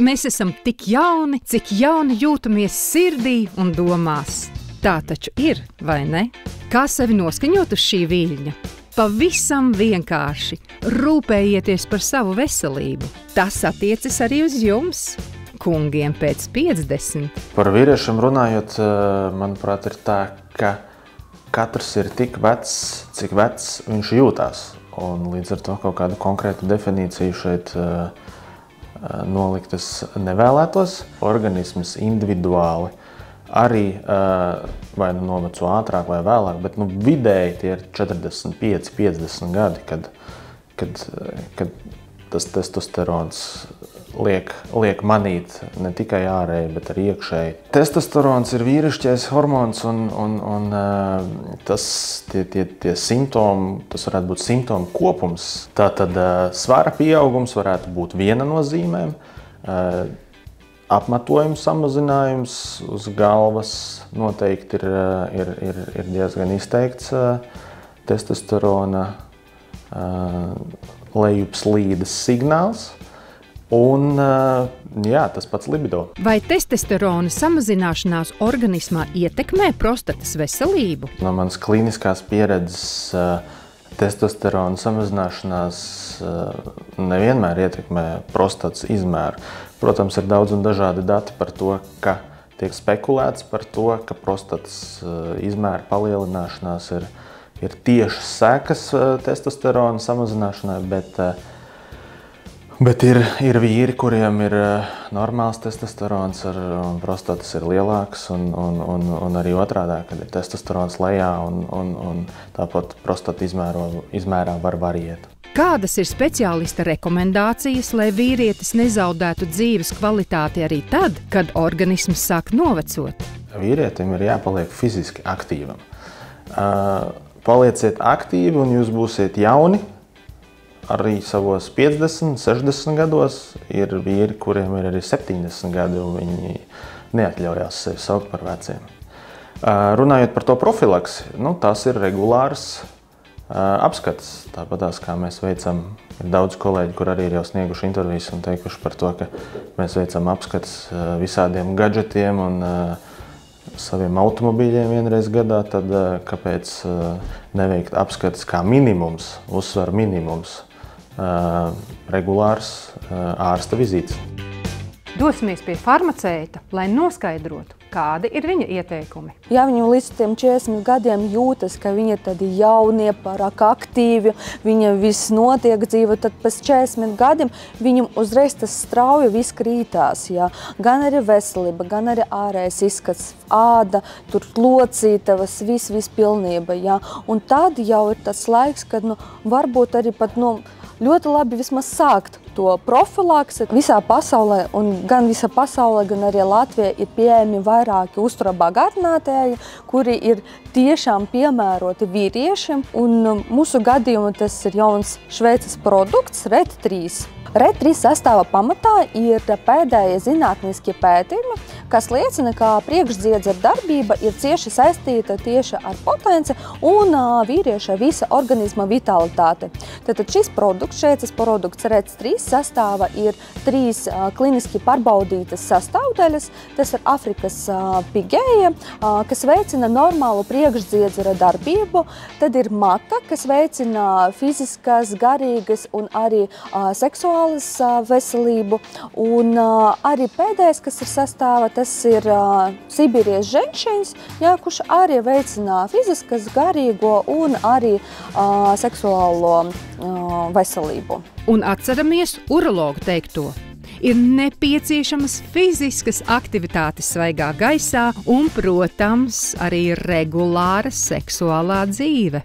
Mēs esam tik jauni, cik jauni jūtamies sirdī un domās. Tā taču ir, vai ne? Kā sevi noskaņot uz šī viļņa? Pavisam vienkārši rūpējieties par savu veselību. Tas attiecas arī uz jums, kungiem pēc 50. Par vīriešiem runājot, manuprāt, ir tā, ka katrs ir tik vecs, cik vecs viņš jūtās. Un līdz ar to kaut kādu konkrētu definīciju šeit nolikt es nevēlētos. Organisms individuāli arī vai nu noveco ātrāk vai vēlāk, bet vidēji tie ir 45, 50 gadi, kad tas testosterons liek manīt ne tikai ārēji, bet arī iekšēji. Testosterons ir vīrišķais hormons un tie simptomi, tas varētu būt simptomu kopums. Tātad svara pieaugums varētu būt viena no zīmēm. Apmetojuma samazinājums uz galvas noteikti ir diezgan izteikts testosterona lejupslīdes signāls. Un tas pats libido. Vai testosterona samazināšanās organismā ietekmē prostatas veselību? No manas klīniskās pieredzes testosterona samazināšanās nevienmēr ietekmē prostatas izmēru. Protams, ir daudz un dažādi dati par to, ka tiek spekulēts par to, ka prostatas izmēra palielināšanās ir tiešas sekas testosterona samazināšanai, bet ir vīri, kuriem ir normāls testosterons, un prostatas ir lielāks, un arī otrādā, kad ir testosterons lejā, un tāpat prostata izmērā var variēt. Kādas ir speciālista rekomendācijas, lai vīrietis nezaudētu dzīves kvalitāti arī tad, kad organisms sāk novecot? Vīrietim ir jāpaliek fiziski aktīvam. Palieciet aktīvi, un jūs būsiet jauni. Arī savos 50, 60 gados ir vīri, kuriem ir arī 70 gadi, un viņi neatļaujās sevi saukt par veciem. Runājot par to profilaksi, tas ir regulārs apskats. Tāpatās, kā mēs veicam, ir daudz kolēģi, kur arī ir jau snieguši intervijas un teikuši par to, ka mēs veicam apskats visādiem gadžetiem un saviem automobīļiem vienreiz gadā, tad kāpēc neveikt apskats kā minimums, uzsver minimums, regulārs ārsta vizītes. Dosimies pie farmaceita, lai noskaidrotu, kādi ir viņa ieteikumi. Ja viņam līdz tiem 40 gadiem jūtas, ka viņa tad jaunie, pārāk aktīvi, viņa viss notiek dzīve, tad pēc 40 gadiem viņam uzreiz tas strauji viss krītās. Ja? Gan arī veselība, gan arī ārējais izskats, āda, tur locītavas, viss pilnība. Ja? Un tad jau ir tas laiks, kad varbūt arī pat ļoti labi vismaz sākt to profilaksi. Visā pasaulē, un gan visā pasaulē, gan arī Latvijā ir pieejami vairāki uzturabagātinātāji, kuri ir tiešām piemēroti vīriešiem. Un mūsu gadījumā tas ir jauns Šveices produkts RET3. RET3 sastāva pamatā ir pēdējie zinātniskie pētījumi, kas liecina, ka priekšdziedzera darbība ir cieši saistīta tieši ar potenci un vīrieša visa organisma vitalitāti. Tātad šis produkts, Šveices produkts RET3 sastāva ir 3 kliniski pārbaudītas sastāvdaļas. Tas ir Afrikas pigēja, kas veicina normālu priekšdziedzera darbību. Tad ir mata, kas veicina fiziskas, garīgas un arī seksuālas veselību. Un arī pēdējais, kas ir sastāva, tas ir Sibīrijas ženšins, kurš arī veicina fiziskas, garīgo un arī seksuālo veselību. Un atceramies urologu teikto. Ir nepieciešamas fiziskas aktivitātes svaigā gaisā un, protams, arī regulāra seksuālā dzīve.